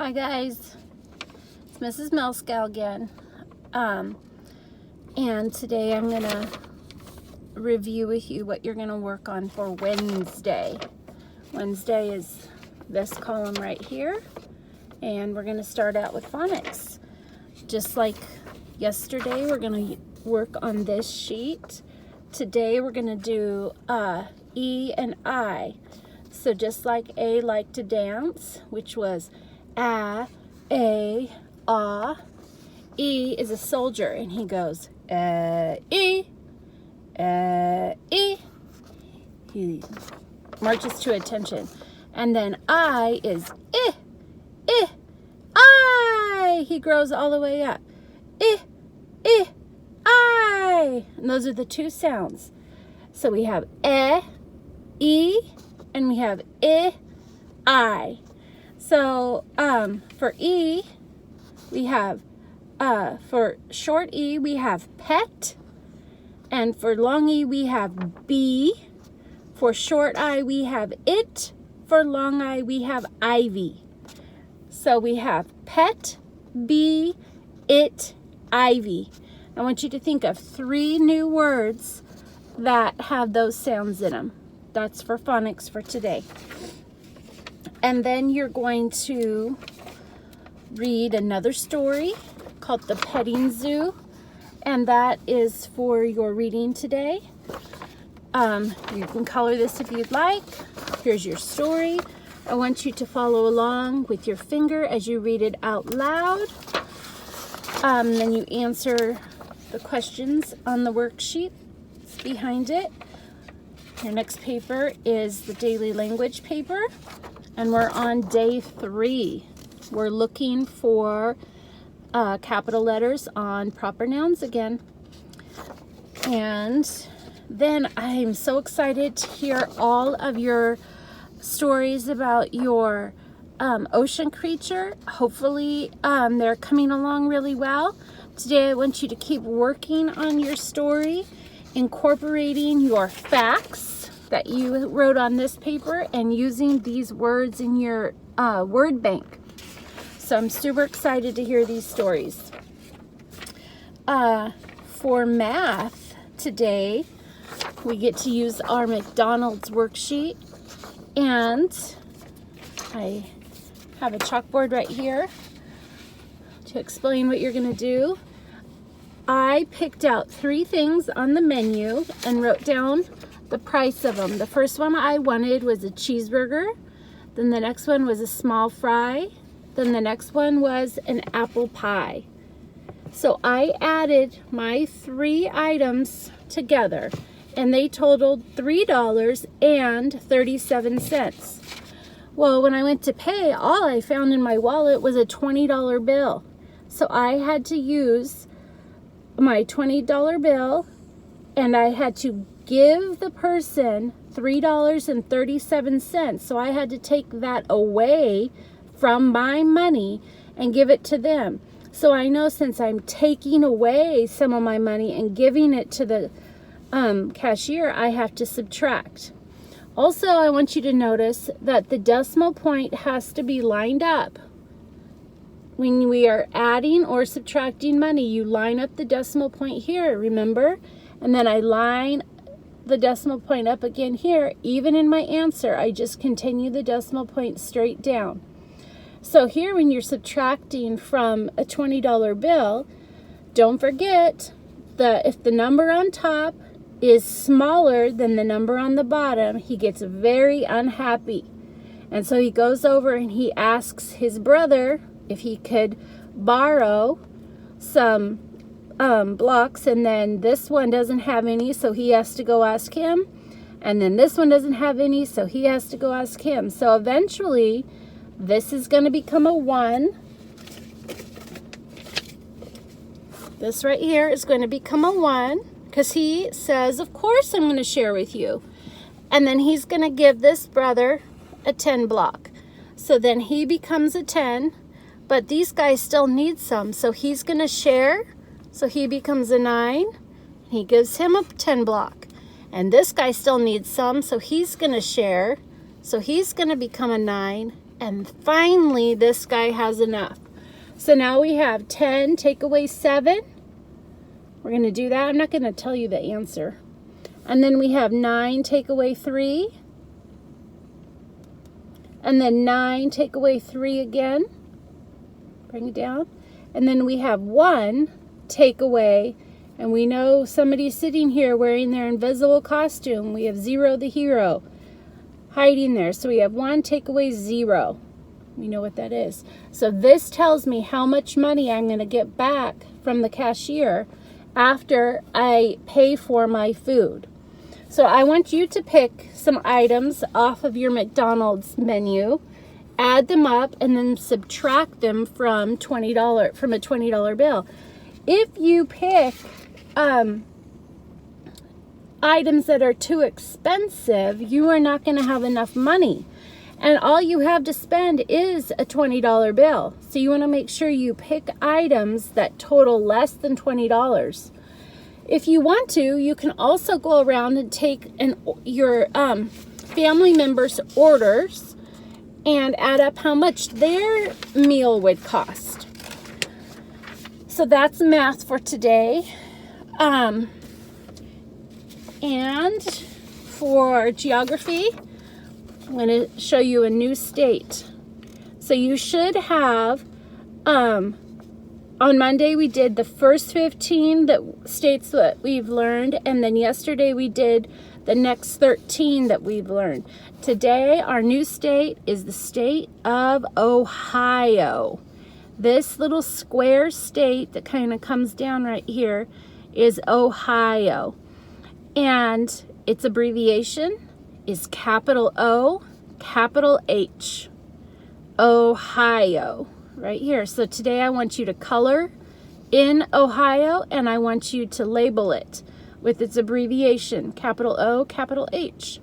Hi guys, it's Mrs. Melskow again, and today I'm gonna review with you what you're gonna work on for Wednesday. Wednesday is this column right here, and we're gonna start out with phonics. Just like yesterday, we're gonna work on this sheet. Today we're gonna do E and I. So just like A like to dance, which was A, ah. E is a soldier, and he goes, E, E. He marches to attention. And then I is I. He grows all the way up. I. And those are the two sounds. So we have E, and we have I. So for E, we have, for short E, we have pet. And for long E, we have bee. For short I, we have it. For long I, we have ivy. So we have pet, bee, it, ivy. I want you to think of 3 new words that have those sounds in them. That's for phonics for today. And then you're going to read another story called The Petting Zoo, and that is for your reading today. You can color this if you'd like. Here's your story. I want you to follow along with your finger as you read it out loud. Then you answer the questions on the worksheet behind it. Your next paper is the daily language paper, and we're on day 3. We're looking for capital letters on proper nouns again. And then I'm so excited to hear all of your stories about your ocean creature. Hopefully they're coming along really well. Today I want you to keep working on your story, incorporating your facts that you wrote on this paper and using these words in your word bank. So I'm super excited to hear these stories. For math today, we get to use our McDonald's worksheet, and I have a chalkboard right here to explain what you're going to do. I picked out 3 things on the menu and wrote down the price of them. The first one I wanted was a cheeseburger. Then the next one was a small fry. Then the next one was an apple pie. So I added my 3 items together, and they totaled $3.37. Well, when I went to pay, all I found in my wallet was a $20 bill. So I had to use my $20 bill, and I had to give the person $3.37. So I had to take that away from my money and give it to them. So I know since I'm taking away some of my money and giving it to the cashier, I have to subtract. Also, I want you to notice that the decimal point has to be lined up. When we are adding or subtracting money, you line up the decimal point here, remember? And then I line the decimal point up again here. Even in my answer, I just continue the decimal point straight down. So here, when you're subtracting from a $20 bill, don't forget that if the number on top is smaller than the number on the bottom, he gets very unhappy. And so he goes over and he asks his brother if he could borrow some blocks, and then this one doesn't have any, so he has to go ask him. And then this one doesn't have any, so he has to go ask him. So eventually, this is going to become a 1. This right here is going to become a 1 because he says, of course I'm going to share with you. And then he's going to give this brother a 10 block. So then he becomes a 10, but these guys still need some. So he's going to share. So he becomes a 9. He gives him a 10 block. And this guy still needs some, so he's going to share. So he's going to become a 9. And finally, this guy has enough. So now we have 10 take away 7. We're going to do that. I'm not going to tell you the answer. And then we have 9 take away 3. And then 9 take away 3 again. Bring it down. And then we have 1 take away. And we know somebody's sitting here wearing their invisible costume. We have Zero the hero hiding there. So we have 1 take away 0. We know what that is. So this tells me how much money I'm going to get back from the cashier after I pay for my food. So I want you to pick some items off of your McDonald's menu, add them up, and then subtract them from a $20 bill. If you pick items that are too expensive, you are not going to have enough money. And all you have to spend is a $20 bill. So you want to make sure you pick items that total less than $20. If you want to, you can also go around and take your family members' orders and add up how much their meal would cost. So that's math for today. And for geography, I'm going to show you a new state. So you should have, on Monday we did the first 15 states that we've learned, and then yesterday we did the next 13 that we've learned. Today our new state is the state of Ohio. This little square state that kind of comes down right here is Ohio. And its abbreviation is capital O, capital H. Ohio, right here. So today I want you to color in Ohio, and I want you to label it with its abbreviation, capital O, capital H.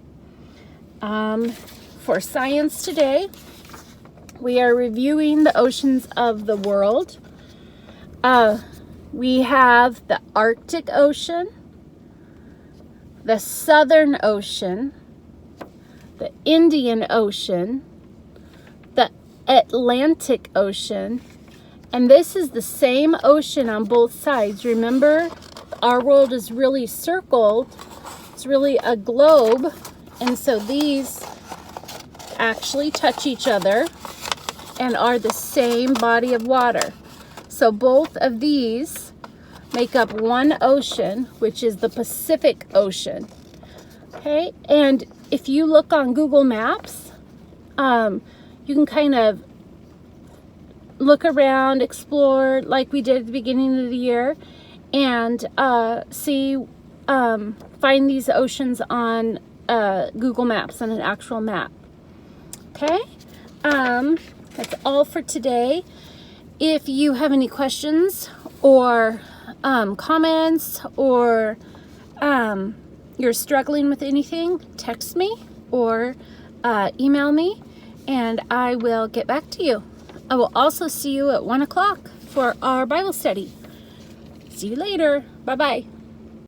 For science today, we are reviewing the oceans of the world. We have the Arctic Ocean, the Southern Ocean, the Indian Ocean, the Atlantic Ocean, and this is the same ocean on both sides. Remember, our world is really circled. It's really a globe, and so these actually touch each other and are the same body of water. So both of these make up one ocean, which is the Pacific Ocean. Okay, and if you look on Google Maps, you can kind of look around, explore like we did at the beginning of the year, and find these oceans on Google Maps, on an actual map. Okay, that's all for today. If you have any questions or comments, or you're struggling with anything, text me or email me, and I will get back to you. I will also see you at 1 o'clock for our Bible study. See you later. Bye-bye.